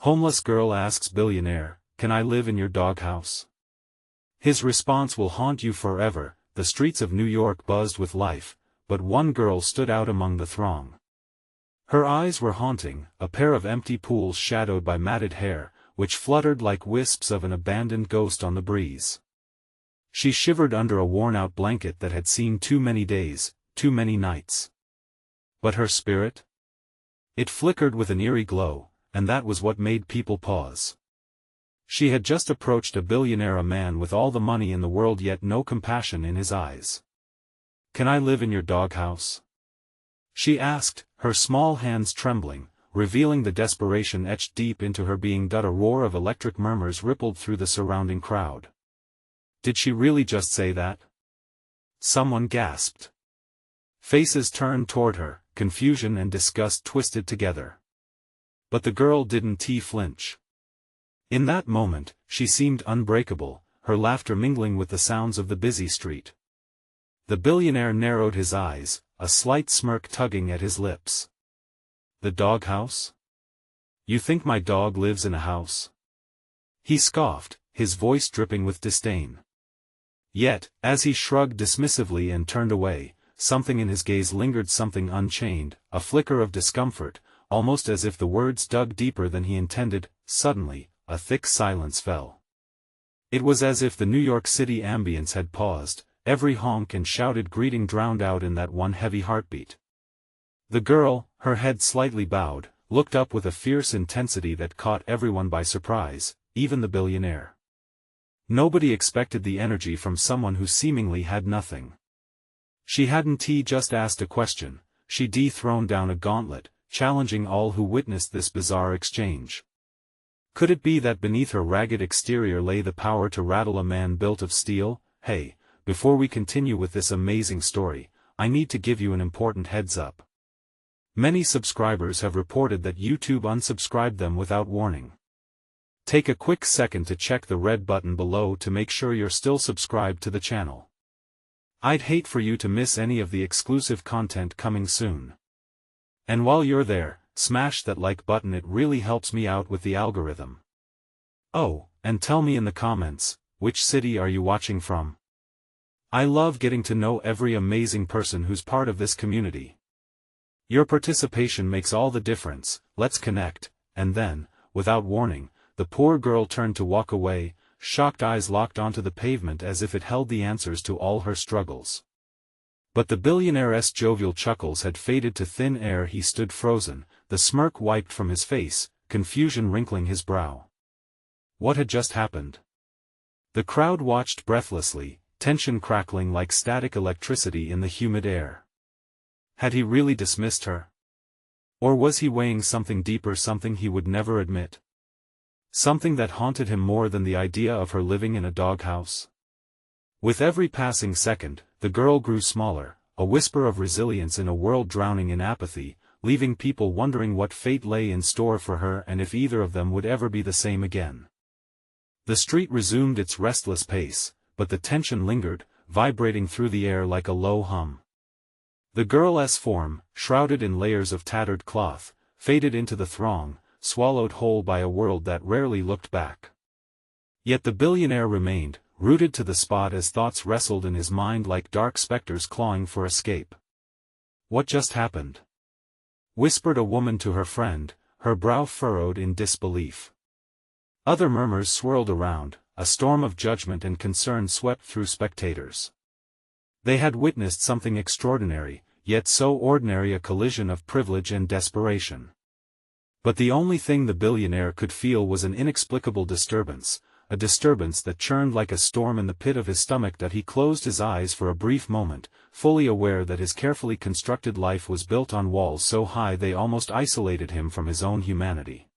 Homeless girl asks billionaire, "Can I live in your doghouse?" His response will haunt you forever. The streets of New York buzzed with life, but one girl stood out among the throng. Her eyes were haunting, a pair of empty pools shadowed by matted hair, which fluttered like wisps of an abandoned ghost on the breeze. She shivered under a worn-out blanket that had seen too many days, too many nights. But her spirit? It flickered with an eerie glow, and that was what made people pause. She had just approached a billionaire, a man with all the money in the world yet no compassion in his eyes. "Can I live in your doghouse?" she asked, her small hands trembling, revealing the desperation etched deep into her being. A roar of electric murmurs rippled through the surrounding crowd. Did she really just say that? Someone gasped. Faces turned toward her, confusion and disgust twisted together. But the girl didn't flinch. In that moment, she seemed unbreakable, her laughter mingling with the sounds of the busy street. The billionaire narrowed his eyes, a slight smirk tugging at his lips. "The doghouse? You think my dog lives in a house?" he scoffed, his voice dripping with disdain. Yet, as he shrugged dismissively and turned away, something in his gaze lingered, something unchained, a flicker of discomfort, almost as if the words dug deeper than he intended. Suddenly, a thick silence fell. It was as if the New York City ambience had paused, every honk and shouted greeting drowned out in that one heavy heartbeat. The girl, her head slightly bowed, looked up with a fierce intensity that caught everyone by surprise, even the billionaire. Nobody expected the energy from someone who seemingly had nothing. She hadn't just asked a question, she'd thrown down a gauntlet, challenging all who witnessed this bizarre exchange. Could it be that beneath her ragged exterior lay the power to rattle a man built of steel? Hey, before we continue with this amazing story, I need to give you an important heads up. Many subscribers have reported that YouTube unsubscribed them without warning. Take a quick second to check the red button below to make sure you're still subscribed to the channel. I'd hate for you to miss any of the exclusive content coming soon. And while you're there, smash that like button, it really helps me out with the algorithm. Oh, and tell me in the comments, which city are you watching from? I love getting to know every amazing person who's part of this community. Your participation makes all the difference. Let's connect. And then, without warning, the poor girl turned to walk away, shocked eyes locked onto the pavement as if it held the answers to all her struggles. But the billionaire's jovial chuckles had faded to thin air. He stood frozen, the smirk wiped from his face, confusion wrinkling his brow. What had just happened? The crowd watched breathlessly, tension crackling like static electricity in the humid air. Had he really dismissed her? Or was he weighing something deeper, something he would never admit? Something that haunted him more than the idea of her living in a doghouse? With every passing second, the girl grew smaller, a whisper of resilience in a world drowning in apathy, leaving people wondering what fate lay in store for her and if either of them would ever be the same again. The street resumed its restless pace, but the tension lingered, vibrating through the air like a low hum. The girl's form, shrouded in layers of tattered cloth, faded into the throng, swallowed whole by a world that rarely looked back. Yet the billionaire remained, rooted to the spot as thoughts wrestled in his mind like dark specters clawing for escape. "What just happened?" whispered a woman to her friend, her brow furrowed in disbelief. Other murmurs swirled around, a storm of judgment and concern swept through spectators. They had witnessed something extraordinary, yet so ordinary, a collision of privilege and desperation. But the only thing the billionaire could feel was an inexplicable disturbance, a disturbance that churned like a storm in the pit of his stomach. That he closed his eyes for a brief moment, fully aware that his carefully constructed life was built on walls so high they almost isolated him from his own humanity.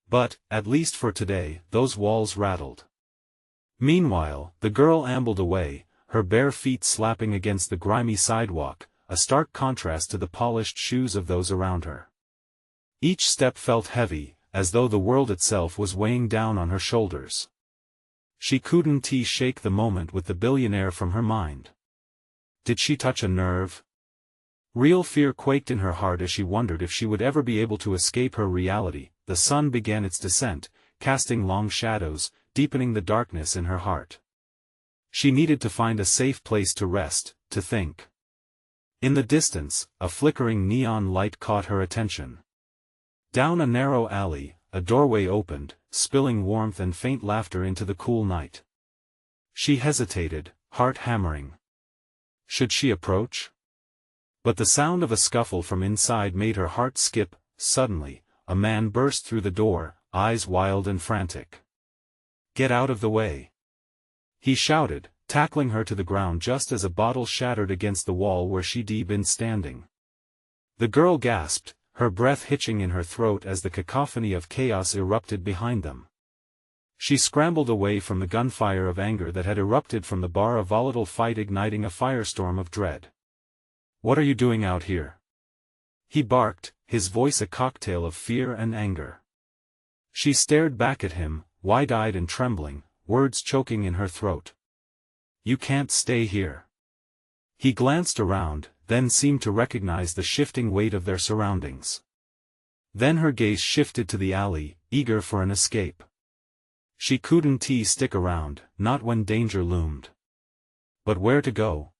But, at least for today, those walls rattled. Meanwhile, the girl ambled away, her bare feet slapping against the grimy sidewalk, a stark contrast to the polished shoes of those around her. Each step felt heavy, as though the world itself was weighing down on her shoulders. She couldn't shake the moment with the billionaire from her mind. Did she touch a nerve? Real fear quaked in her heart as she wondered if she would ever be able to escape her reality, the sun began its descent, casting long shadows, deepening the darkness in her heart. She needed to find a safe place to rest, to think. In the distance, a flickering neon light caught her attention. Down a narrow alley, a doorway opened, spilling warmth and faint laughter into the cool night. She hesitated, heart hammering. Should she approach? But the sound of a scuffle from inside made her heart skip. Suddenly, a man burst through the door, eyes wild and frantic. "Get out of the way!" he shouted, tackling her to the ground just as a bottle shattered against the wall where she'd been standing. The girl gasped, her breath hitching in her throat as the cacophony of chaos erupted behind them. She scrambled away from the gunfire of anger that had erupted from the bar, a volatile fight igniting a firestorm of dread. "What are you doing out here?" he barked, his voice a cocktail of fear and anger. She stared back at him, wide-eyed and trembling, words choking in her throat. "You can't stay here." He glanced around, then seemed to recognize the shifting weight of their surroundings. Then her gaze shifted to the alley, eager for an escape. She couldn't stick around, not when danger loomed. But where to go?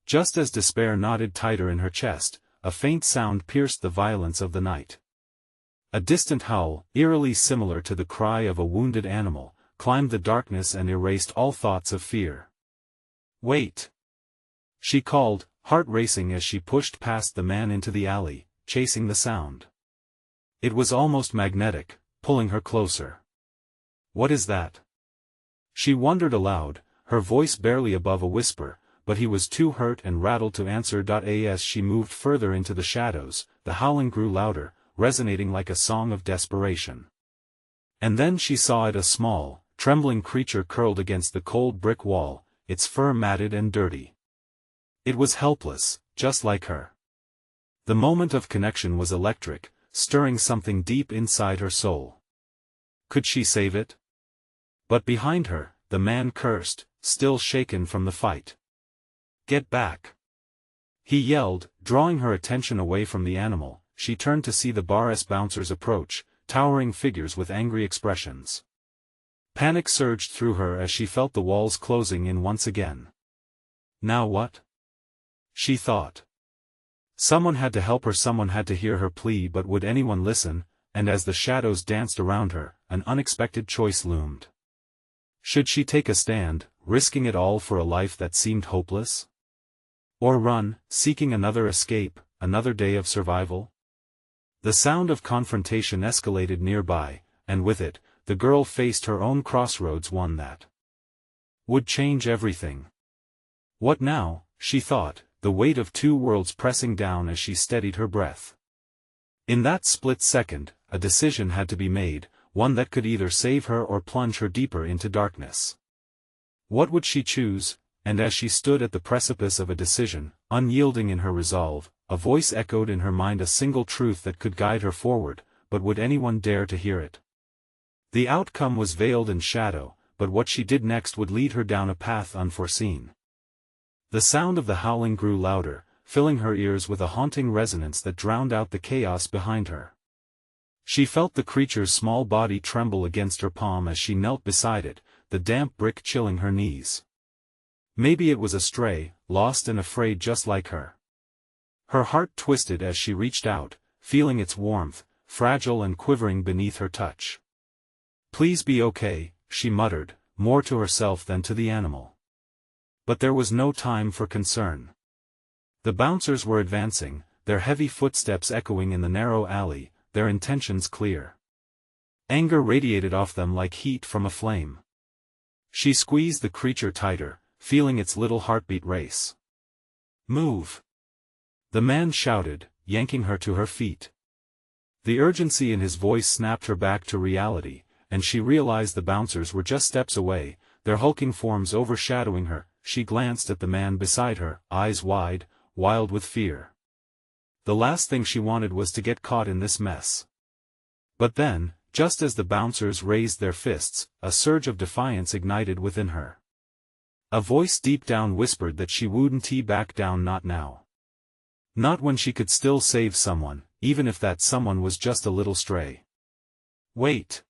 Just as despair knotted tighter in her chest, a faint sound pierced the violence of the night. A distant howl, eerily similar to the cry of a wounded animal, climbed the darkness and erased all thoughts of fear. "Wait!" she called, heart racing as she pushed past the man into the alley, chasing the sound. It was almost magnetic, pulling her closer. "What is that?" she wondered aloud, her voice barely above a whisper, but he was too hurt and rattled to answer. As she moved further into the shadows, the howling grew louder, resonating like a song of desperation. And then she saw it, a small, trembling creature curled against the cold brick wall, its fur matted and dirty. It was helpless, just like her. The moment of connection was electric, stirring something deep inside her soul. Could she save it? But behind her, the man cursed, still shaken from the fight. "Get back!" he yelled, drawing her attention away from the animal. She turned to see the bar's bouncers approach, towering figures with angry expressions. Panic surged through her as she felt the walls closing in once again. Now what? She thought. Someone had to help her, someone had to hear her plea, but would anyone listen? And as the shadows danced around her, an unexpected choice loomed. Should she take a stand, risking it all for a life that seemed hopeless? Or run, seeking another escape, another day of survival? The sound of confrontation escalated nearby, and with it, the girl faced her own crossroads, one that would change everything. What now, she thought, the weight of two worlds pressing down as she steadied her breath. In that split second, a decision had to be made, one that could either save her or plunge her deeper into darkness. What would she choose? And as she stood at the precipice of a decision, unyielding in her resolve, a voice echoed in her mind, a single truth that could guide her forward, but would anyone dare to hear it? The outcome was veiled in shadow, but what she did next would lead her down a path unforeseen. The sound of the howling grew louder, filling her ears with a haunting resonance that drowned out the chaos behind her. She felt the creature's small body tremble against her palm as she knelt beside it, the damp brick chilling her knees. Maybe it was a stray, lost and afraid just like her. Her heart twisted as she reached out, feeling its warmth, fragile and quivering beneath her touch. "Please be okay," she muttered, more to herself than to the animal. But there was no time for concern. The bouncers were advancing, their heavy footsteps echoing in the narrow alley, their intentions clear. Anger radiated off them like heat from a flame. She squeezed the creature tighter, feeling its little heartbeat race. "Move!" the man shouted, yanking her to her feet. The urgency in his voice snapped her back to reality, and she realized the bouncers were just steps away, their hulking forms overshadowing her. She glanced at the man beside her, eyes wide, wild with fear. The last thing she wanted was to get caught in this mess. But then, just as the bouncers raised their fists, a surge of defiance ignited within her. A voice deep down whispered that she wouldn't back down, not now. Not when she could still save someone, even if that someone was just a little stray. Wait!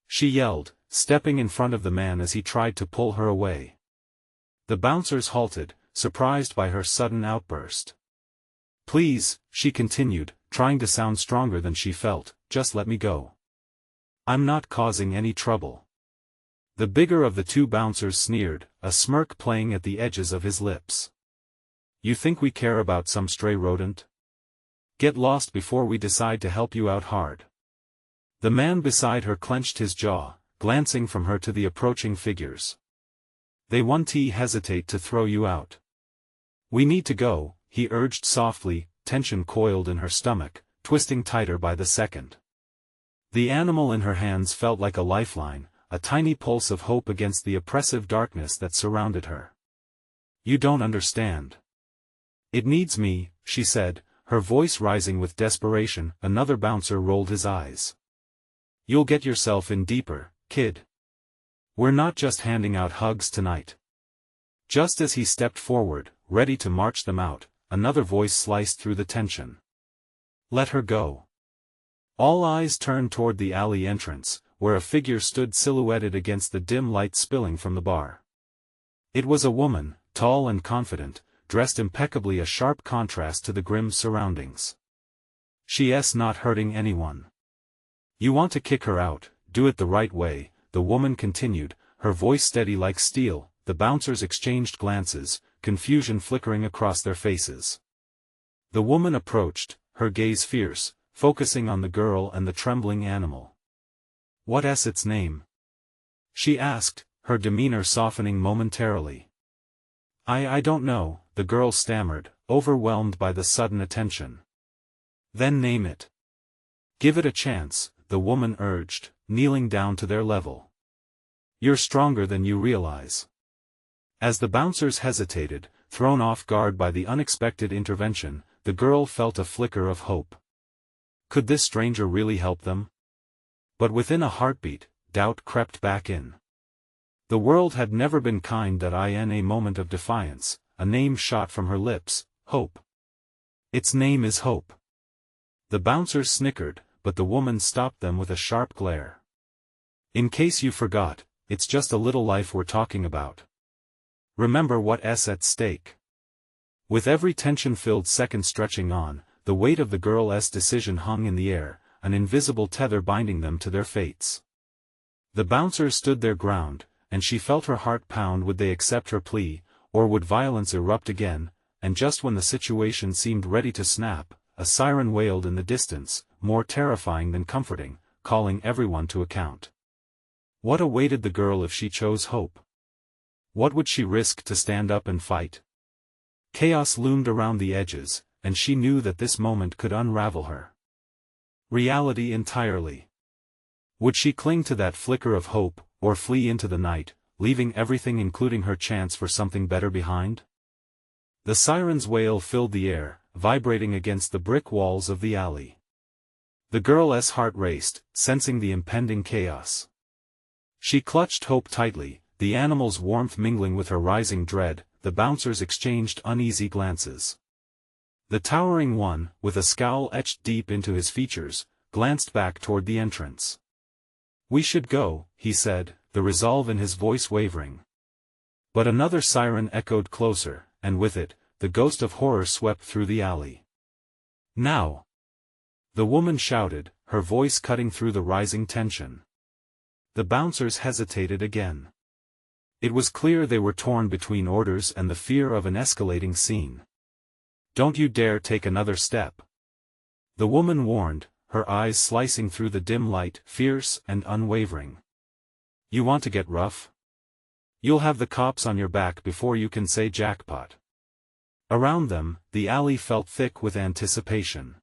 She yelled, stepping in front of the man as he tried to pull her away. The bouncers halted, surprised by her sudden outburst. Please, she continued, trying to sound stronger than she felt, just let me go. I'm not causing any trouble. The bigger of the two bouncers sneered, a smirk playing at the edges of his lips. You think we care about some stray rodent? Get lost before we decide to help you out hard. The man beside her clenched his jaw, glancing from her to the approaching figures. They won't hesitate to throw you out. We need to go, he urged softly, tension coiled in her stomach, twisting tighter by the second. The animal in her hands felt like a lifeline, a tiny pulse of hope against the oppressive darkness that surrounded her. You don't understand. It needs me, she said, her voice rising with desperation. Another bouncer rolled his eyes. You'll get yourself in deeper, kid. We're not just handing out hugs tonight. Just as he stepped forward, ready to march them out, another voice sliced through the tension. Let her go. All eyes turned toward the alley entrance, where a figure stood silhouetted against the dim light spilling from the bar. It was a woman, tall and confident, dressed impeccably, a sharp contrast to the grim surroundings. She's not hurting anyone. You want to kick her out, do it the right way, the woman continued, her voice steady like steel. The bouncers exchanged glances, confusion flickering across their faces. The woman approached, her gaze fierce, focusing on the girl and the trembling animal. What's its name? She asked, her demeanor softening momentarily. I don't know, the girl stammered, overwhelmed by the sudden attention. Then name it. Give it a chance, the woman urged, kneeling down to their level. You're stronger than you realize. As the bouncers hesitated, thrown off guard by the unexpected intervention, the girl felt a flicker of hope. Could this stranger really help them? But within a heartbeat, doubt crept back in. The world had never been kind. In a moment of defiance, a name shot from her lips, Hope. Its name is Hope. The bouncers snickered, but the woman stopped them with a sharp glare. In case you forgot, it's just a little life we're talking about. Remember what's at stake. With every tension-filled second stretching on, the weight of the girl's decision hung in the air, an invisible tether binding them to their fates. The bouncers stood their ground, and she felt her heart pound. Would they accept her plea, or would violence erupt again? And just when the situation seemed ready to snap, a siren wailed in the distance, more terrifying than comforting, calling everyone to account. What awaited the girl if she chose hope? What would she risk to stand up and fight? Chaos loomed around the edges, and she knew that this moment could unravel her reality entirely. Would she cling to that flicker of hope, or flee into the night, leaving everything including her chance for something better behind? The siren's wail filled the air, vibrating against the brick walls of the alley. The girl's heart raced, sensing the impending chaos. She clutched Hope tightly, the animal's warmth mingling with her rising dread. The bouncers exchanged uneasy glances. The towering one, with a scowl etched deep into his features, glanced back toward the entrance. We should go, he said, the resolve in his voice wavering. But another siren echoed closer, and with it, the ghost of horror swept through the alley. Now! The woman shouted, her voice cutting through the rising tension. The bouncers hesitated again. It was clear they were torn between orders and the fear of an escalating scene. Don't you dare take another step. The woman warned, her eyes slicing through the dim light, fierce and unwavering. You want to get rough? You'll have the cops on your back before you can say jackpot. Around them, the alley felt thick with anticipation.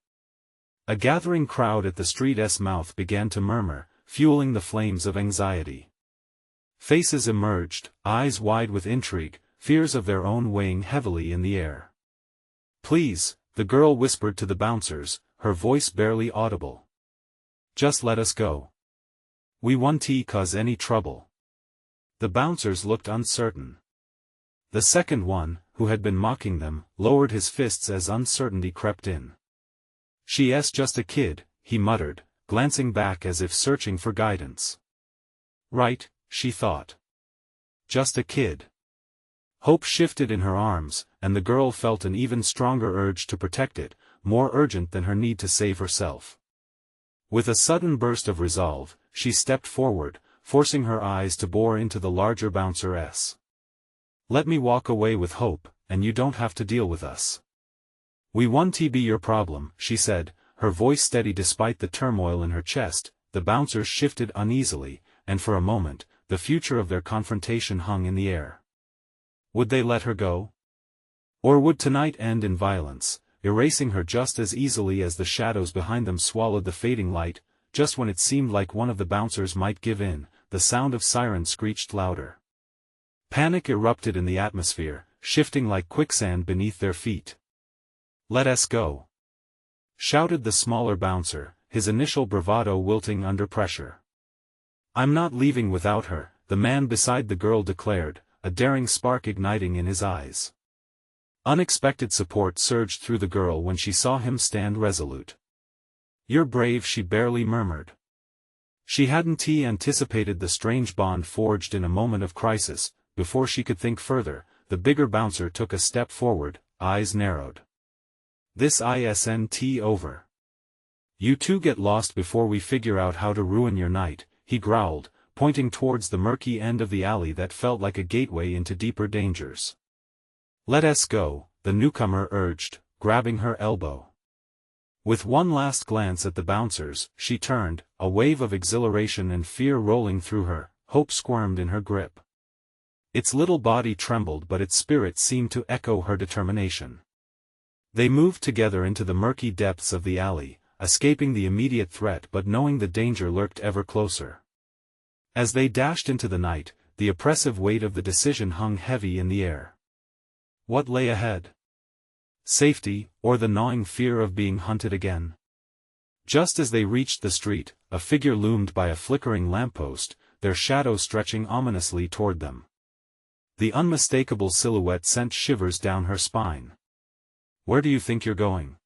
A gathering crowd at the street's mouth began to murmur, fueling the flames of anxiety. Faces emerged, eyes wide with intrigue, fears of their own weighing heavily in the air. Please, the girl whispered to the bouncers, her voice barely audible. Just let us go. We won't cause any trouble. The bouncers looked uncertain. The second one, who had been mocking them, lowered his fists as uncertainty crept in. She's just a kid, he muttered, glancing back as if searching for guidance. Right, she thought. Just a kid. Hope shifted in her arms, and the girl felt an even stronger urge to protect it, more urgent than her need to save herself. With a sudden burst of resolve, she stepped forward, forcing her eyes to bore into the larger bouncer. Let me walk away with Hope, and you don't have to deal with us. We won't be your problem, she said, her voice steady despite the turmoil in her chest. The bouncers shifted uneasily, and for a moment, the future of their confrontation hung in the air. Would they let her go? Or would tonight end in violence, erasing her just as easily as the shadows behind them swallowed the fading light? Just when it seemed like one of the bouncers might give in, the sound of sirens screeched louder. Panic erupted in the atmosphere, shifting like quicksand beneath their feet. Let us go, shouted the smaller bouncer, his initial bravado wilting under pressure. I'm not leaving without her, the man beside the girl declared, a daring spark igniting in his eyes. Unexpected support surged through the girl when she saw him stand resolute. You're brave, she barely murmured. She hadn't anticipated the strange bond forged in a moment of crisis. Before she could think further, the bigger bouncer took a step forward, eyes narrowed. This isn't over. You two get lost before we figure out how to ruin your night, he growled, pointing towards the murky end of the alley that felt like a gateway into deeper dangers. Let us go, the newcomer urged, grabbing her elbow. With one last glance at the bouncers, she turned, a wave of exhilaration and fear rolling through her. Hope squirmed in her grip. Its little body trembled, but its spirit seemed to echo her determination. They moved together into the murky depths of the alley, escaping the immediate threat but knowing the danger lurked ever closer. As they dashed into the night, the oppressive weight of the decision hung heavy in the air. What lay ahead? Safety, or the gnawing fear of being hunted again? Just as they reached the street, a figure loomed by a flickering lamppost, their shadow stretching ominously toward them. The unmistakable silhouette sent shivers down her spine. Where do you think you're going?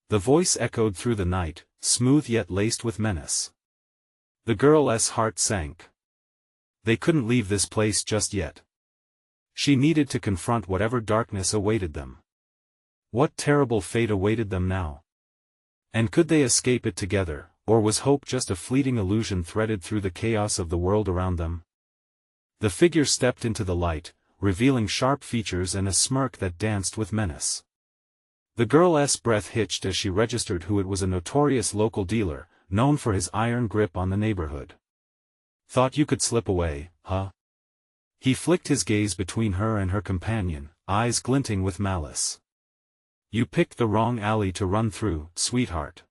The voice echoed through the night, smooth yet laced with menace. The girl's heart sank. They couldn't leave this place just yet. She needed to confront whatever darkness awaited them. What terrible fate awaited them now? And could they escape it together, or was hope just a fleeting illusion threaded through the chaos of the world around them? The figure stepped into the light, revealing sharp features and a smirk that danced with menace. The girl's breath hitched as she registered who it was, a notorious local dealer, known for his iron grip on the neighborhood. Thought you could slip away, huh? He flicked his gaze between her and her companion, eyes glinting with malice. You picked the wrong alley to run through, sweetheart.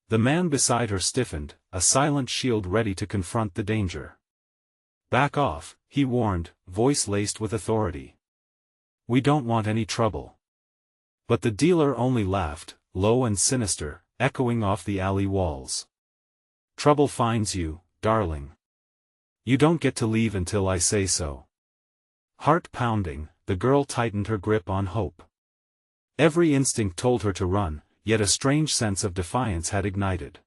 The man beside her stiffened, a silent shield ready to confront the danger. Back off, he warned, voice laced with authority. We don't want any trouble. But the dealer only laughed, low and sinister, echoing off the alley walls. Trouble finds you, darling. You don't get to leave until I say so. Heart pounding, the girl tightened her grip on Hope. Every instinct told her to run, yet a strange sense of defiance had ignited.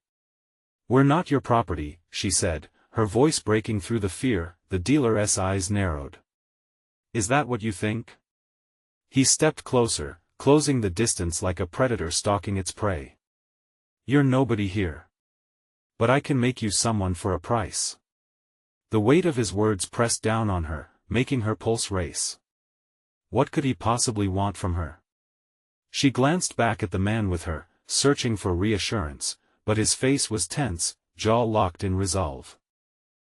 We're not your property, she said, her voice breaking through the fear. The dealer's eyes narrowed. Is that what you think? He stepped closer, closing the distance like a predator stalking its prey. You're nobody here. But I can make you someone for a price. The weight of his words pressed down on her, making her pulse race. What could he possibly want from her? She glanced back at the man with her, searching for reassurance, but his face was tense, jaw locked in resolve.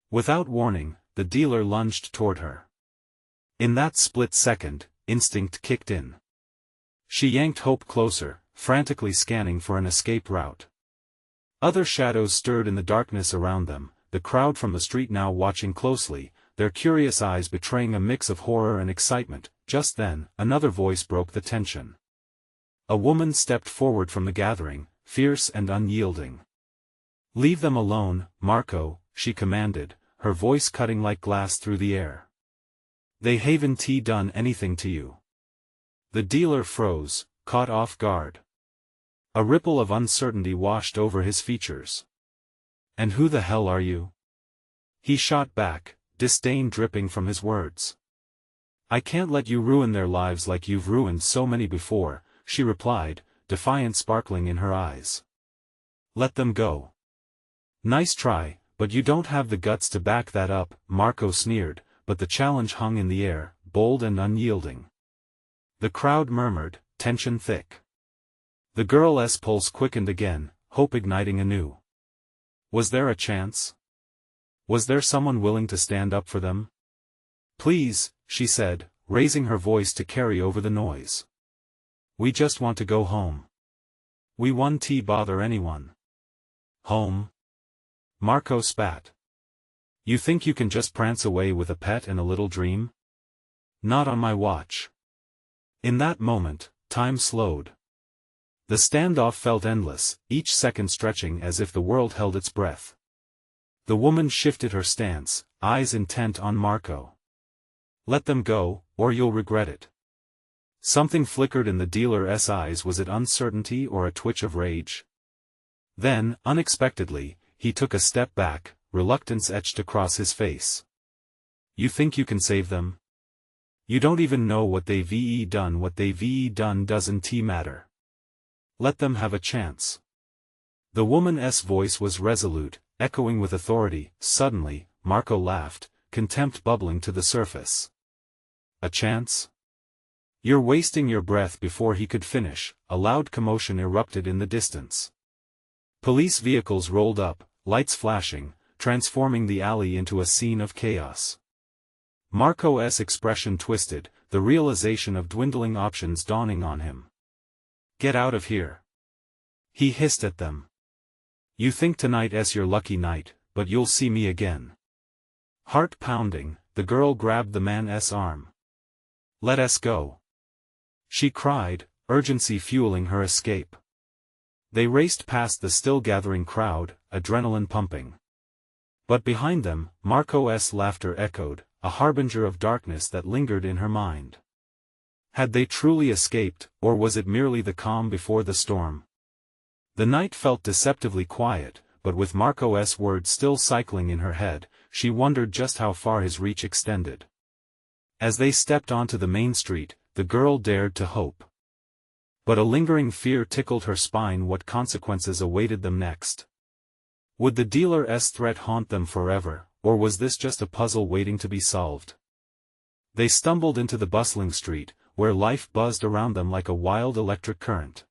Without warning, the dealer lunged toward her. In that split second, instinct kicked in. She yanked Hope closer, frantically scanning for an escape route. Other shadows stirred in the darkness around them, the crowd from the street now watching closely, their curious eyes betraying a mix of horror and excitement. Just then, another voice broke the tension. A woman stepped forward from the gathering, fierce and unyielding. Leave them alone, Marco, she commanded, her voice cutting like glass through the air. They haven't done anything to you. The dealer froze, caught off guard. A ripple of uncertainty washed over his features. And who the hell are you? He shot back, disdain dripping from his words. I can't let you ruin their lives like you've ruined so many before, she replied, defiance sparkling in her eyes. Let them go. Nice try, but you don't have the guts to back that up, Marco sneered, but the challenge hung in the air, bold and unyielding. The crowd murmured, tension thick. The girl's pulse quickened again, hope igniting anew. Was there a chance? Was there someone willing to stand up for them? Please, she said, raising her voice to carry over the noise. We just want to go home. We won't bother anyone. Home? Marco spat. You think you can just prance away with a pet and a little dream? Not on my watch. In that moment, time slowed. The standoff felt endless, each second stretching as if the world held its breath. The woman shifted her stance, eyes intent on Marco. Let them go, or you'll regret it. Something flickered in the dealer's eyes. Was it uncertainty or a twitch of rage? Then, unexpectedly, he took a step back, reluctance etched across his face. You think you can save them? You don't even know what they've done. What they've done doesn't matter. Let them have a chance. The woman's voice was resolute, echoing with authority. Suddenly, Marco laughed, contempt bubbling to the surface. A chance? You're wasting your breath. Before he could finish, a loud commotion erupted in the distance. Police vehicles rolled up, lights flashing, transforming the alley into a scene of chaos. Marco's expression twisted, the realization of dwindling options dawning on him. Get out of here. He hissed at them. You think tonight's your lucky night, but you'll see me again. Heart pounding, the girl grabbed the man's arm. Let us go. She cried, urgency fueling her escape. They raced past the still gathering crowd, adrenaline pumping. But behind them, Marco's laughter echoed, a harbinger of darkness that lingered in her mind. Had they truly escaped, or was it merely the calm before the storm? The night felt deceptively quiet, but with Marco's words still cycling in her head, she wondered just how far his reach extended. As they stepped onto the main street, the girl dared to hope. But a lingering fear tickled her spine. What consequences awaited them next? Would the dealer's threat haunt them forever, or was this just a puzzle waiting to be solved? They stumbled into the bustling street, where life buzzed around them like a wild electric current.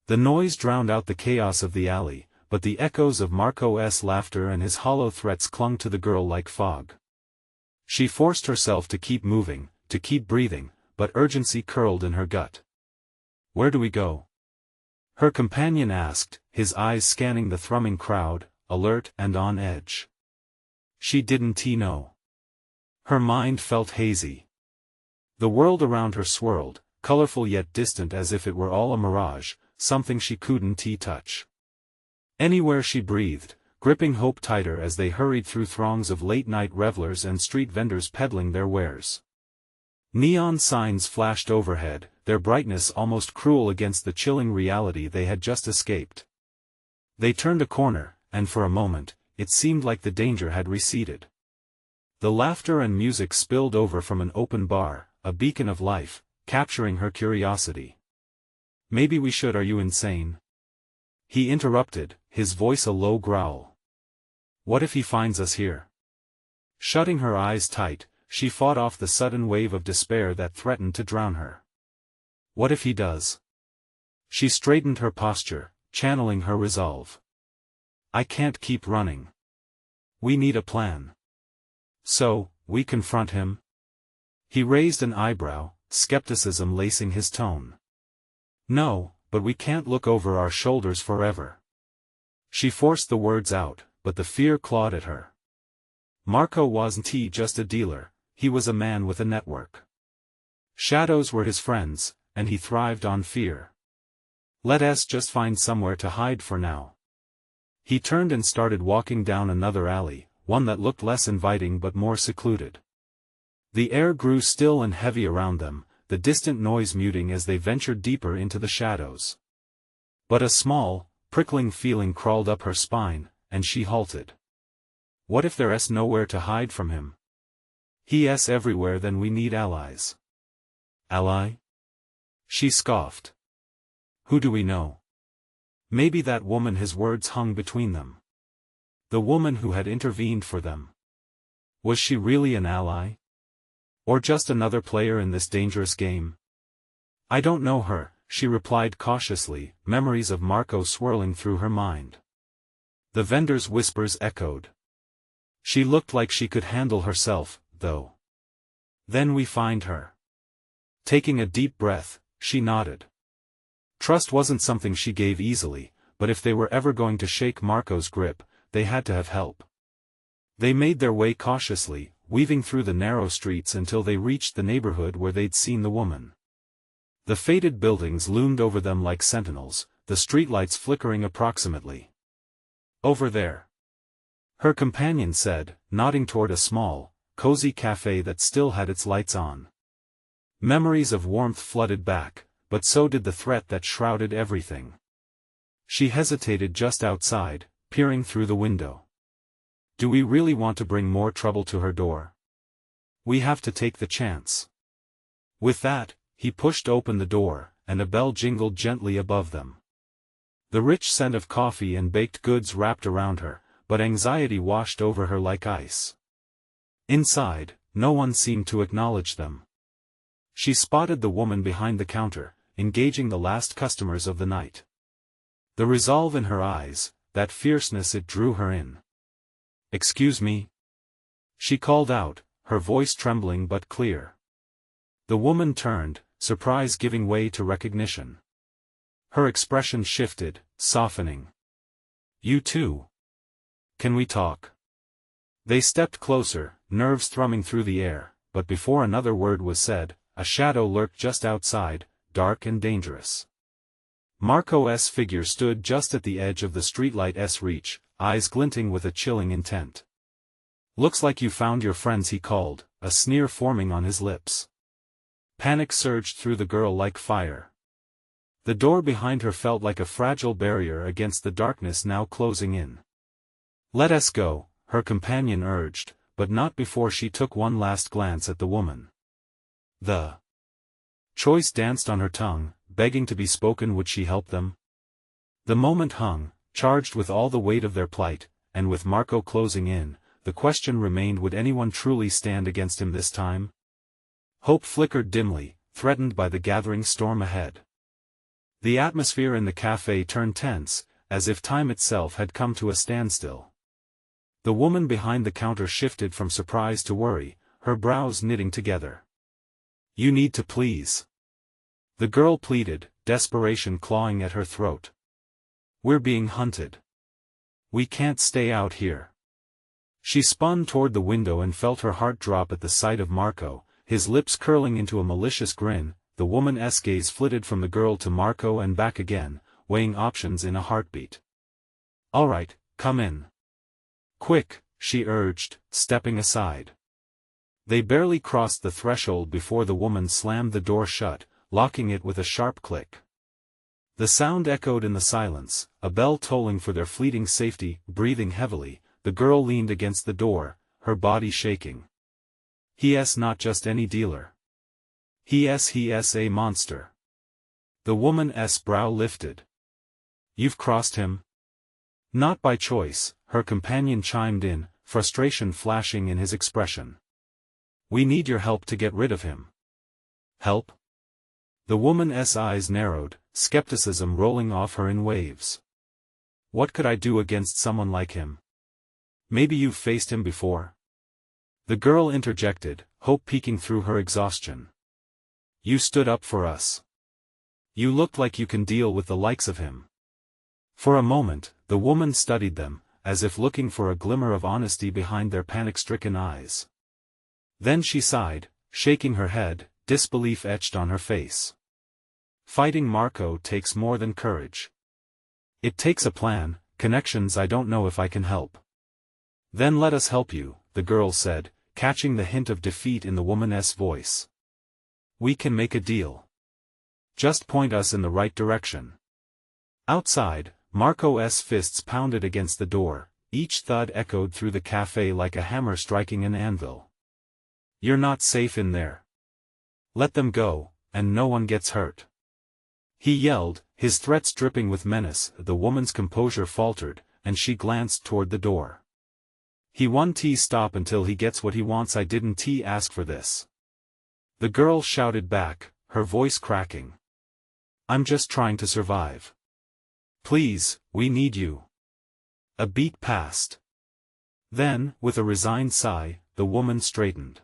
The noise drowned out the chaos of the alley, but the echoes of Marco's laughter and his hollow threats clung to the girl like fog. She forced herself to keep moving, to keep breathing, but urgency curled in her gut. Where do we go? Her companion asked, his eyes scanning the thrumming crowd, alert and on edge. She didn't know. Her mind felt hazy. The world around her swirled, colorful yet distant, as if it were all a mirage, something she couldn't touch. Anywhere she breathed, gripping hope tighter as they hurried through throngs of late-night revelers and street vendors peddling their wares. Neon signs flashed overhead, their brightness almost cruel against the chilling reality they had just escaped. They turned a corner, and for a moment, it seemed like the danger had receded. The laughter and music spilled over from an open bar, a beacon of life, capturing her curiosity. Maybe we should. Are you insane? He interrupted, his voice a low growl. What if he finds us here? Shutting her eyes tight, she fought off the sudden wave of despair that threatened to drown her. What if he does? She straightened her posture, channeling her resolve. I can't keep running. We need a plan. So, we confront him? He raised an eyebrow, skepticism lacing his tone. No, but we can't look over our shoulders forever. She forced the words out, but the fear clawed at her. Marco wasn't just a dealer, he was a man with a network. Shadows were his friends, and he thrived on fear. Let us just find somewhere to hide for now. He turned and started walking down another alley, one that looked less inviting but more secluded. The air grew still and heavy around them, the distant noise muting as they ventured deeper into the shadows. But a small, prickling feeling crawled up her spine, and she halted. What if there's nowhere to hide from him? He's everywhere. Then we need allies. Ally? She scoffed. Who do we know? Maybe that woman. His words hung between them. The woman who had intervened for them. Was she really an ally? Or just another player in this dangerous game? I don't know her, she replied cautiously, memories of Marco swirling through her mind. The vendor's whispers echoed. She looked like she could handle herself, though. Then we find her. Taking a deep breath, she nodded. Trust wasn't something she gave easily, but if they were ever going to shake Marco's grip, they had to have help. They made their way cautiously, weaving through the narrow streets until they reached the neighborhood where they'd seen the woman. The faded buildings loomed over them like sentinels, the streetlights flickering approximately. Over there. Her companion said, nodding toward a small, cozy cafe that still had its lights on. Memories of warmth flooded back, but so did the threat that shrouded everything. She hesitated just outside, peering through the window. Do we really want to bring more trouble to her door? We have to take the chance. With that, he pushed open the door, and a bell jingled gently above them. The rich scent of coffee and baked goods wrapped around her, but anxiety washed over her like ice. Inside, no one seemed to acknowledge them. She spotted the woman behind the counter, engaging the last customers of the night. The resolve in her eyes, that fierceness, it drew her in. Excuse me? She called out, her voice trembling but clear. The woman turned, surprise giving way to recognition. Her expression shifted, softening. You too. Can we talk? They stepped closer, nerves thrumming through the air, but before another word was said, a shadow lurked just outside, dark and dangerous. Marco's figure stood just at the edge of the streetlight's reach, eyes glinting with a chilling intent. Looks like you found your friends, he called, a sneer forming on his lips. Panic surged through the girl like fire. The door behind her felt like a fragile barrier against the darkness now closing in. Let us go, her companion urged, but not before she took one last glance at the woman. The choice danced on her tongue, begging to be spoken. Would she help them? The moment hung, charged with all the weight of their plight, and with Marco closing in, the question remained: would anyone truly stand against him this time? Hope flickered dimly, threatened by the gathering storm ahead. The atmosphere in the cafe turned tense, as if time itself had come to a standstill. The woman behind the counter shifted from surprise to worry, her brows knitting together. You need to please. The girl pleaded, desperation clawing at her throat. We're being hunted. We can't stay out here. She spun toward the window and felt her heart drop at the sight of Marco, his lips curling into a malicious grin. The woman's gaze flitted from the girl to Marco and back again, weighing options in a heartbeat. All right, come in. Quick, she urged, stepping aside. They barely crossed the threshold before the woman slammed the door shut, locking it with a sharp click. The sound echoed in the silence, a bell tolling for their fleeting safety. Breathing heavily, the girl leaned against the door, her body shaking. He's not just any dealer. He's a monster. The woman's brow lifted. You've crossed him? Not by choice, her companion chimed in, frustration flashing in his expression. We need your help to get rid of him. Help? The woman's eyes narrowed, skepticism rolling off her in waves. What could I do against someone like him? Maybe you've faced him before? The girl interjected, hope peeking through her exhaustion. You stood up for us. You looked like you can deal with the likes of him. For a moment, the woman studied them, as if looking for a glimmer of honesty behind their panic-stricken eyes. Then she sighed, shaking her head, disbelief etched on her face. Fighting Marco takes more than courage. It takes a plan, connections. I don't know if I can help. Then let us help you, the girl said, catching the hint of defeat in the woman's voice. We can make a deal. Just point us in the right direction. Outside, Marco's fists pounded against the door, each thud echoed through the cafe like a hammer striking an anvil. "You're not safe in there. Let them go, and no one gets hurt," he yelled, his threats dripping with menace. The woman's composure faltered, and she glanced toward the door. "He won't stop until he gets what he wants. I didn't ask for this," the girl shouted back, her voice cracking. "I'm just trying to survive. Please, we need you." A beat passed. Then, with a resigned sigh, the woman straightened.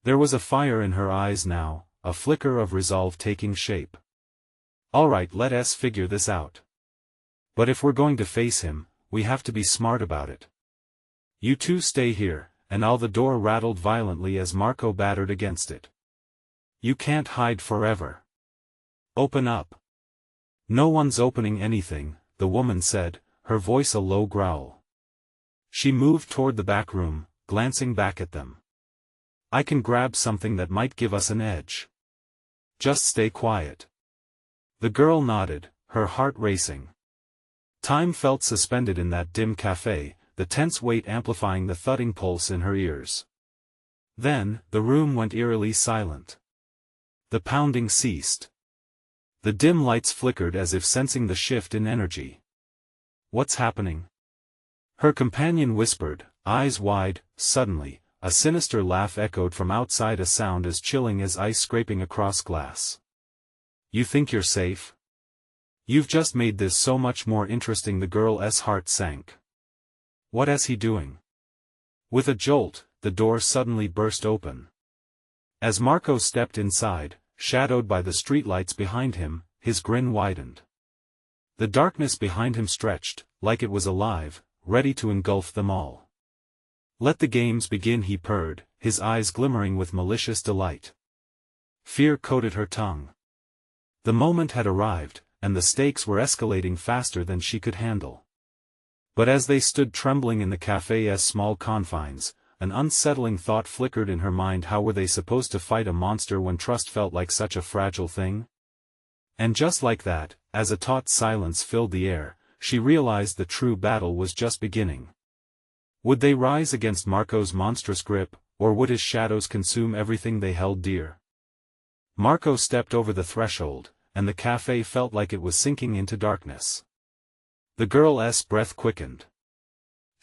There was a fire in her eyes now, a flicker of resolve taking shape. "All right, let us figure this out. But if we're going to face him, we have to be smart about it. You two stay here," and the door rattled violently as Marco battered against it. "You can't hide forever. Open up." "No one's opening anything," the woman said, her voice a low growl. She moved toward the back room, glancing back at them. "I can grab something that might give us an edge. Just stay quiet." The girl nodded, her heart racing. Time felt suspended in that dim cafe, the tense weight amplifying the thudding pulse in her ears. Then, the room went eerily silent. The pounding ceased. The dim lights flickered as if sensing the shift in energy. "What's happening?" her companion whispered, eyes wide. Suddenly, a sinister laugh echoed from outside, a sound as chilling as ice scraping across glass. "You think you're safe? You've just made this so much more interesting." The girl's heart sank. "What is he doing?" With a jolt, the door suddenly burst open. As Marco stepped inside, shadowed by the streetlights behind him, his grin widened. The darkness behind him stretched, like it was alive, ready to engulf them all. "Let the games begin," he purred, his eyes glimmering with malicious delight. Fear coated her tongue. The moment had arrived, and the stakes were escalating faster than she could handle. But as they stood trembling in the cafe's small confines, an unsettling thought flickered in her mind. How were they supposed to fight a monster when trust felt like such a fragile thing? And just like that, as a taut silence filled the air, she realized the true battle was just beginning. Would they rise against Marco's monstrous grip, or would his shadows consume everything they held dear? Marco stepped over the threshold, and the cafe felt like it was sinking into darkness. The girl's breath quickened.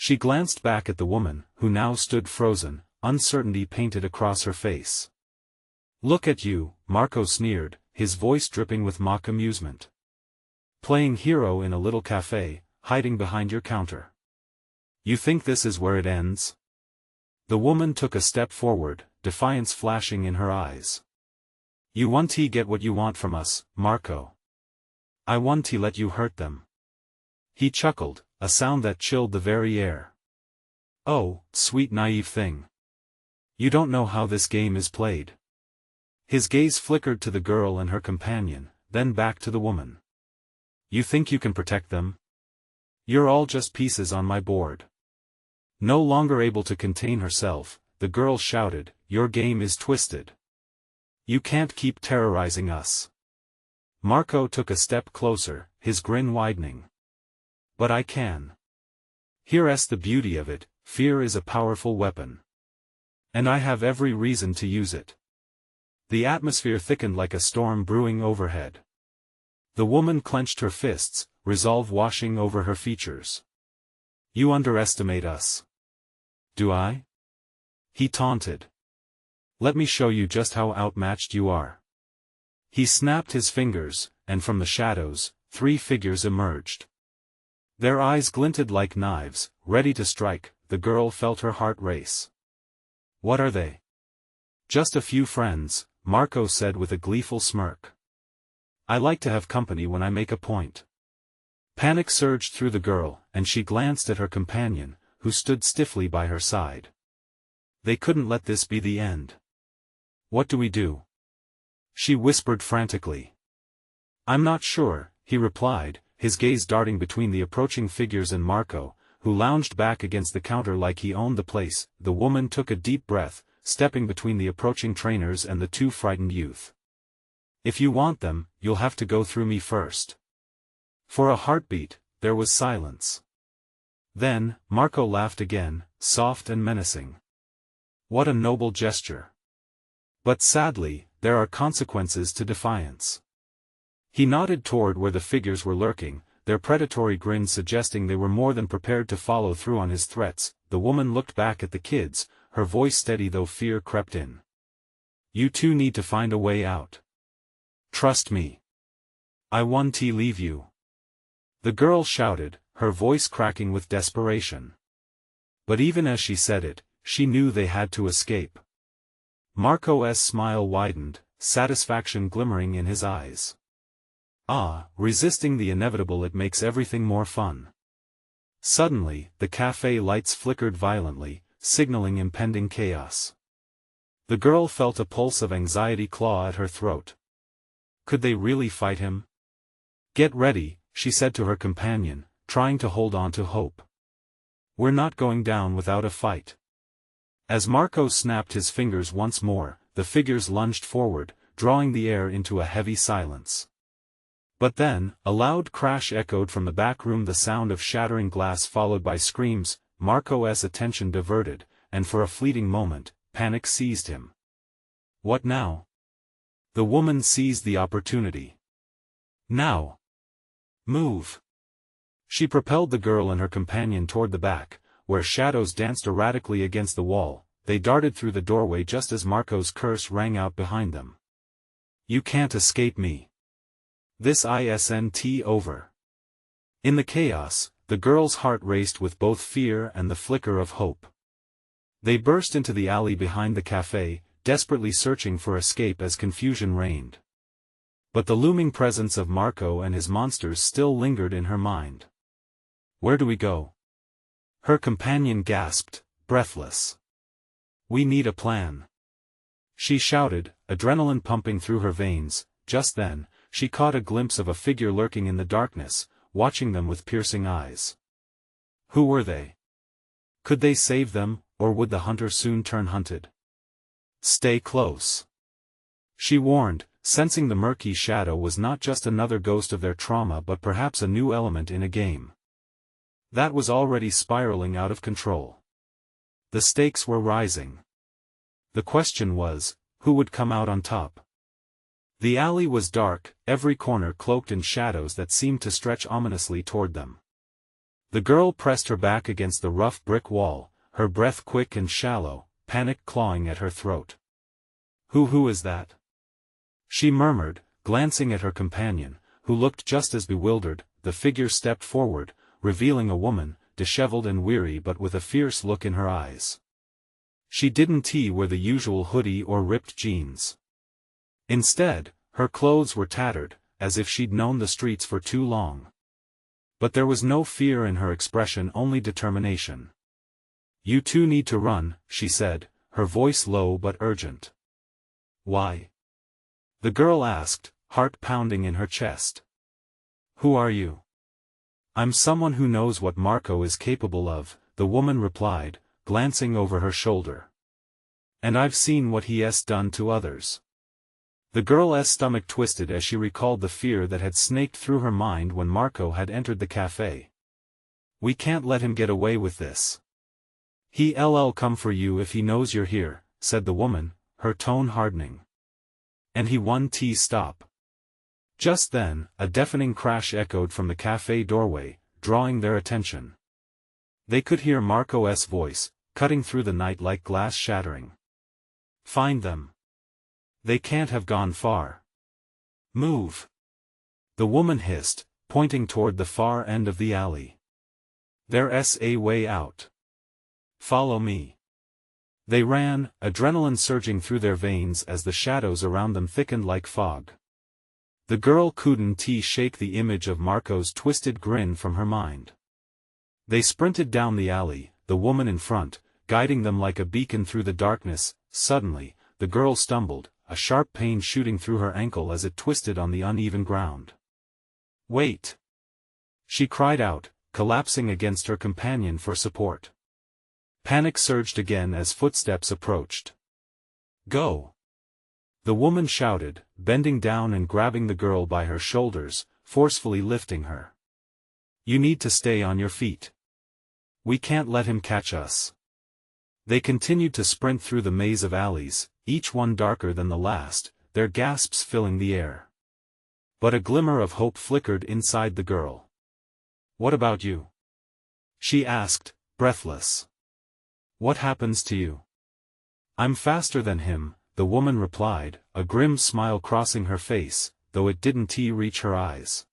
She glanced back at the woman, who now stood frozen, uncertainty painted across her face. "Look at you," Marco sneered, his voice dripping with mock amusement. "Playing hero in a little cafe, hiding behind your counter. You think this is where it ends?" The woman took a step forward, defiance flashing in her eyes. "You won't get what you want from us, Marco. I won't let you hurt them." He chuckled, a sound that chilled the very air. "Oh, sweet naive thing. You don't know how this game is played." His gaze flickered to the girl and her companion, then back to the woman. "You think you can protect them? You're all just pieces on my board." No longer able to contain herself, the girl shouted, "Your game is twisted. You can't keep terrorizing us." Marco took a step closer, his grin widening. "But I can. Here's the beauty of it, fear is a powerful weapon. And I have every reason to use it." The atmosphere thickened like a storm brewing overhead. The woman clenched her fists, resolve washing over her features. "You underestimate us." "Do I?" he taunted. "Let me show you just how outmatched you are." He snapped his fingers, and from the shadows, 3 figures emerged. Their eyes glinted like knives, ready to strike. The girl felt her heart race. "What are they?" "Just a few friends," Marco said with a gleeful smirk. "I like to have company when I make a point." Panic surged through the girl, and she glanced at her companion, who stood stiffly by her side. They couldn't let this be the end. "What do we do?" she whispered frantically. "I'm not sure," he replied, his gaze darting between the approaching figures and Marco, who lounged back against the counter like he owned the place. The woman took a deep breath, stepping between the approaching trainers and the 2 frightened youth. "If you want them, you'll have to go through me first." For a heartbeat, there was silence. Then, Marco laughed again, soft and menacing. What a noble gesture. But sadly, there are consequences to defiance. He nodded toward where the figures were lurking, their predatory grins suggesting they were more than prepared to follow through on his threats. The woman looked back at the kids, her voice steady though fear crept in. You two need to find a way out. Trust me. I won't leave you. The girl shouted, her voice cracking with desperation. But even as she said it, she knew they had to escape. Marco's smile widened, satisfaction glimmering in his eyes. Ah, resisting the inevitable, it makes everything more fun. Suddenly, the cafe lights flickered violently, signaling impending chaos. The girl felt a pulse of anxiety claw at her throat. Could they really fight him? Get ready, she said to her companion, trying to hold on to hope. We're not going down without a fight. As Marco snapped his fingers once more, the figures lunged forward, drawing the air into a heavy silence. But then, a loud crash echoed from the back room, the sound of shattering glass followed by screams. Marco's attention diverted, and for a fleeting moment, panic seized him. What now? The woman seized the opportunity. Now! Move! She propelled the girl and her companion toward the back, where shadows danced erratically against the wall. They darted through the doorway just as Marco's curse rang out behind them. You can't escape me. This isn't over. In the chaos, the girl's heart raced with both fear and the flicker of hope. They burst into the alley behind the cafe, desperately searching for escape as confusion reigned. But the looming presence of Marco and his monsters still lingered in her mind. Where do we go? Her companion gasped, breathless. We need a plan. She shouted, adrenaline pumping through her veins. Just then, she caught a glimpse of a figure lurking in the darkness, watching them with piercing eyes. Who were they? Could they save them, or would the hunter soon turn hunted? Stay close. She warned, sensing the murky shadow was not just another ghost of their trauma but perhaps a new element in a game that was already spiraling out of control. The stakes were rising. The question was, who would come out on top? The alley was dark, every corner cloaked in shadows that seemed to stretch ominously toward them. The girl pressed her back against the rough brick wall, her breath quick and shallow, panic clawing at her throat. Who is that? She murmured, glancing at her companion, who looked just as bewildered. The figure stepped forward, revealing a woman, disheveled and weary but with a fierce look in her eyes. She didn't wear the usual hoodie or ripped jeans. Instead, her clothes were tattered, as if she'd known the streets for too long. But there was no fear in her expression, only determination. You two need to run, she said, her voice low but urgent. Why? The girl asked, heart pounding in her chest. Who are you? I'm someone who knows what Marco is capable of, the woman replied, glancing over her shoulder. And I've seen what he has done to others. The girl's stomach twisted as she recalled the fear that had snaked through her mind when Marco had entered the cafe. We can't let him get away with this. He'll come for you if he knows you're here, said the woman, her tone hardening. And he won't stop. Just then, a deafening crash echoed from the cafe doorway, drawing their attention. They could hear Marco's voice, cutting through the night like glass shattering. Find them. They can't have gone far. Move. The woman hissed, pointing toward the far end of the alley. There's a way out. Follow me. They ran, adrenaline surging through their veins as the shadows around them thickened like fog. The girl couldn't shake the image of Marco's twisted grin from her mind. They sprinted down the alley, the woman in front, guiding them like a beacon through the darkness. Suddenly, the girl stumbled, a sharp pain shooting through her ankle as it twisted on the uneven ground. Wait! She cried out, collapsing against her companion for support. Panic surged again as footsteps approached. Go! The woman shouted, bending down and grabbing the girl by her shoulders, forcefully lifting her. You need to stay on your feet. We can't let him catch us. They continued to sprint through the maze of alleys, each one darker than the last, their gasps filling the air. But a glimmer of hope flickered inside the girl. What about you? She asked, breathless. What happens to you? I'm faster than him, the woman replied, a grim smile crossing her face, though it didn't reach her eyes.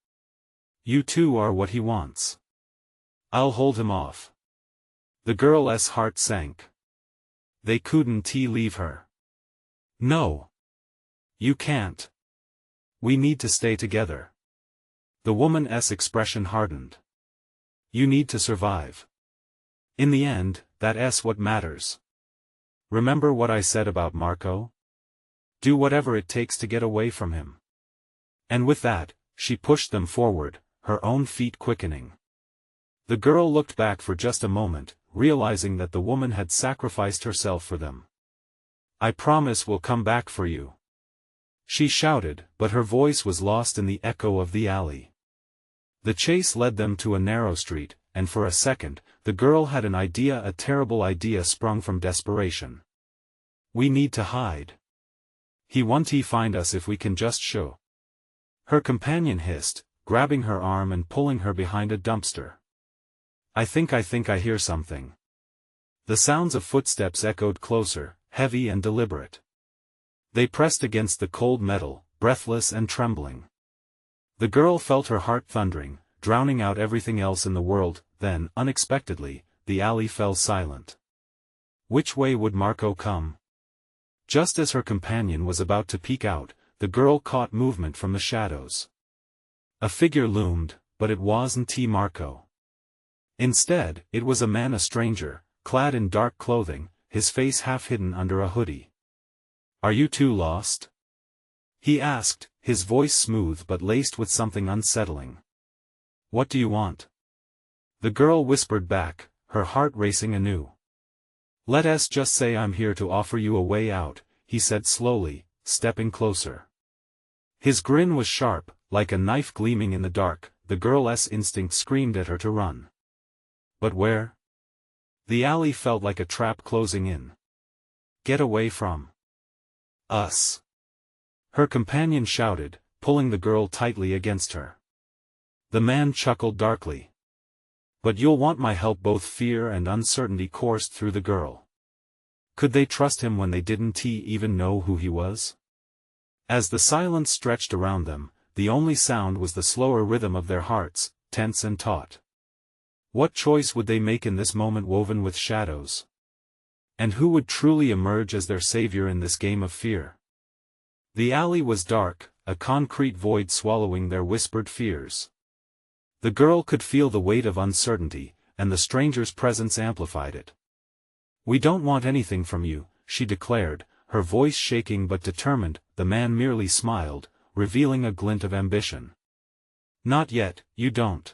You too are what he wants. I'll hold him off. The girl's heart sank. They couldn't leave her. No. You can't. We need to stay together. The woman's expression hardened. You need to survive. In the end, that's what matters. Remember what I said about Marco? Do whatever it takes to get away from him. And with that, she pushed them forward, her own feet quickening. The girl looked back for just a moment, realizing that the woman had sacrificed herself for them. I promise we'll come back for you. She shouted, but her voice was lost in the echo of the alley. The chase led them to a narrow street, and for a second, the girl had an idea, a terrible idea sprung from desperation. We need to hide. He won't find us if we can just show. Her companion hissed, grabbing her arm and pulling her behind a dumpster. I think I hear something. The sounds of footsteps echoed closer, heavy and deliberate. They pressed against the cold metal, breathless and trembling. The girl felt her heart thundering, drowning out everything else in the world. Then, unexpectedly, the alley fell silent. Which way would Marco come? Just as her companion was about to peek out, the girl caught movement from the shadows. A figure loomed, but it wasn't Marco. Instead, it was a man, a stranger, clad in dark clothing, his face half hidden under a hoodie. Are you two lost? He asked, his voice smooth but laced with something unsettling. What do you want? The girl whispered back, her heart racing anew. Let's just say I'm here to offer you a way out, he said slowly, stepping closer. His grin was sharp, like a knife gleaming in the dark. The girl's instinct screamed at her to run. But where? The alley felt like a trap closing in. Get away from us. Her companion shouted, pulling the girl tightly against her. The man chuckled darkly. But you'll want my help. Both fear and uncertainty coursed through the girl. Could they trust him when they didn't even know who he was? As the silence stretched around them, the only sound was the slower rhythm of their hearts, tense and taut. What choice would they make in this moment woven with shadows? And who would truly emerge as their savior in this game of fear? The alley was dark, a concrete void swallowing their whispered fears. The girl could feel the weight of uncertainty, and the stranger's presence amplified it. We don't want anything from you, she declared, her voice shaking but determined. The man merely smiled, revealing a glint of ambition. Not yet, you don't.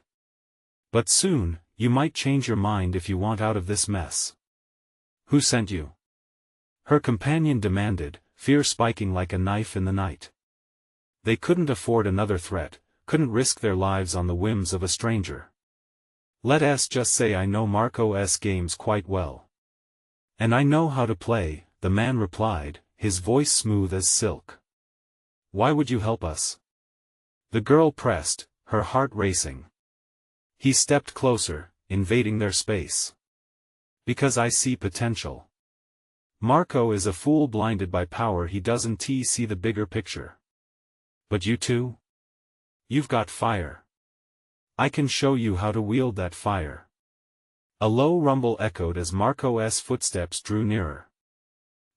But soon, you might change your mind if you want out of this mess. Who sent you? Her companion demanded, fear spiking like a knife in the night. They couldn't afford another threat, couldn't risk their lives on the whims of a stranger. Let's just say I know Marco's games quite well. And I know how to play, the man replied, his voice smooth as silk. Why would you help us? The girl pressed, her heart racing. He stepped closer, invading their space. Because I see potential. Marco is a fool blinded by power. He doesn't see the bigger picture. But you two? You've got fire. I can show you how to wield that fire. A low rumble echoed as Marco's footsteps drew nearer.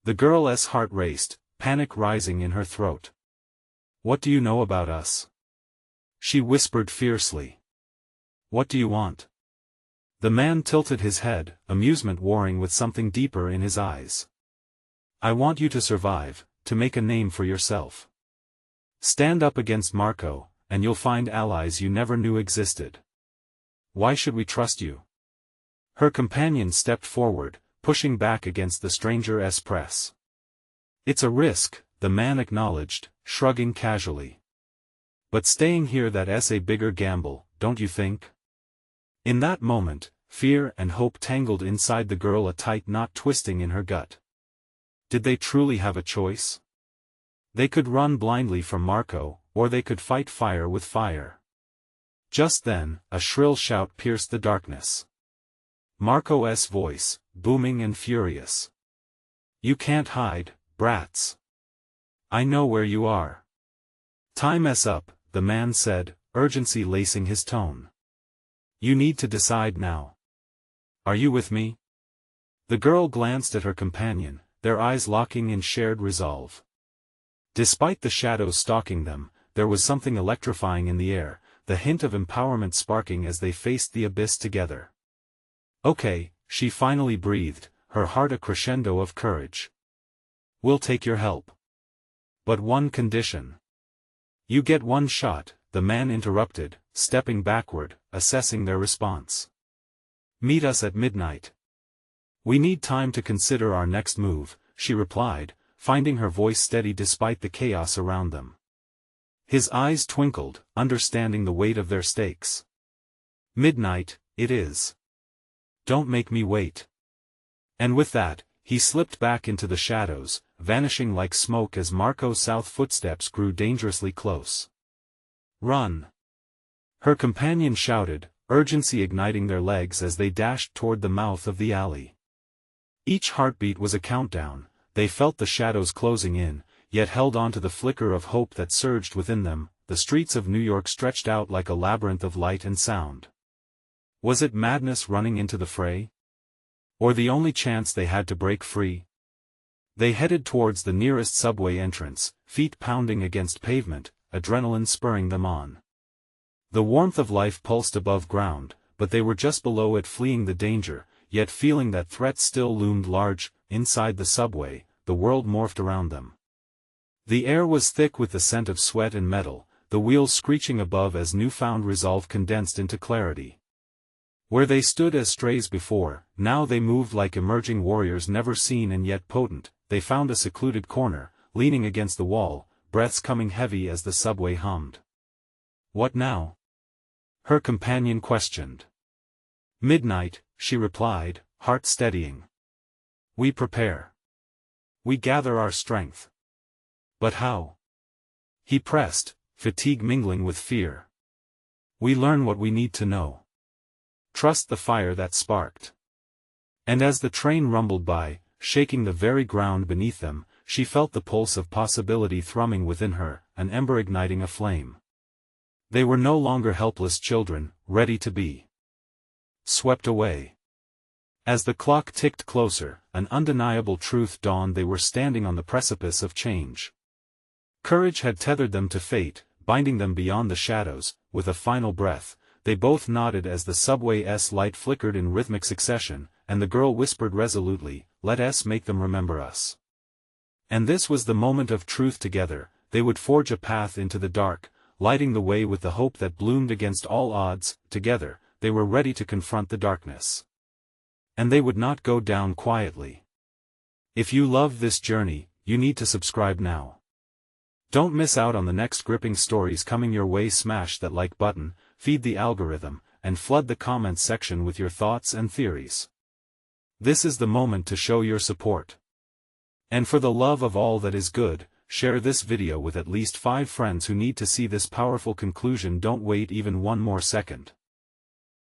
The girl's heart raced, panic rising in her throat. What do you know about us? She whispered fiercely. What do you want? The man tilted his head, amusement warring with something deeper in his eyes. I want you to survive, to make a name for yourself. Stand up against Marco, and you'll find allies you never knew existed. Why should we trust you? Her companion stepped forward, pushing back against the stranger's press. It's a risk, the man acknowledged, shrugging casually. But staying here, that's a bigger gamble, don't you think? In that moment, fear and hope tangled inside the girl, a tight knot twisting in her gut. Did they truly have a choice? They could run blindly from Marco, or they could fight fire with fire. Just then, a shrill shout pierced the darkness. Marco's voice, booming and furious. "You can't hide, brats. I know where you are." "Time's up," the man said, urgency lacing his tone. "You need to decide now. Are you with me?" The girl glanced at her companion, their eyes locking in shared resolve. Despite the shadows stalking them, there was something electrifying in the air, the hint of empowerment sparking as they faced the abyss together. "Okay," she finally breathed, her heart a crescendo of courage. "We'll take your help. But one condition." "You get one shot," the man interrupted, stepping backward, assessing their response. "Meet us at midnight." "We need time to consider our next move," she replied, finding her voice steady despite the chaos around them. His eyes twinkled, understanding the weight of their stakes. "Midnight, it is. Don't make me wait." And with that, he slipped back into the shadows, vanishing like smoke as Marco's south footsteps grew dangerously close. "Run!" her companion shouted, urgency igniting their legs as they dashed toward the mouth of the alley. Each heartbeat was a countdown. They felt the shadows closing in, yet held on to the flicker of hope that surged within them. The streets of New York stretched out like a labyrinth of light and sound. Was it madness running into the fray? Or the only chance they had to break free? They headed towards the nearest subway entrance, feet pounding against pavement, adrenaline spurring them on. The warmth of life pulsed above ground, but they were just below it, fleeing the danger, yet feeling that threat still loomed large. Inside the subway, the world morphed around them. The air was thick with the scent of sweat and metal, the wheels screeching above as newfound resolve condensed into clarity. Where they stood as strays before, now they moved like emerging warriors, never seen and yet potent. They found a secluded corner, leaning against the wall, breaths coming heavy as the subway hummed. "What now?" her companion questioned. "Midnight," she replied, heart steadying. "We prepare. We gather our strength." "But how?" he pressed, fatigue mingling with fear. "We learn what we need to know. Trust the fire that sparked." And as the train rumbled by, shaking the very ground beneath them, she felt the pulse of possibility thrumming within her, an ember igniting a flame. They were no longer helpless children, ready to be swept away. As the clock ticked closer, an undeniable truth dawned: they were standing on the precipice of change. Courage had tethered them to fate, binding them beyond the shadows. With a final breath, they both nodded as the subway's light flickered in rhythmic succession, and the girl whispered resolutely, "Let us make them remember us." And this was the moment of truth. Together, they would forge a path into the dark, lighting the way with the hope that bloomed against all odds. Together, they were ready to confront the darkness. And they would not go down quietly. If you loved this journey, you need to subscribe now. Don't miss out on the next gripping stories coming your way. Smash that like button, feed the algorithm, and flood the comments section with your thoughts and theories. This is the moment to show your support. And for the love of all that is good, share this video with at least 5 friends who need to see this powerful conclusion. Don't wait even one more second.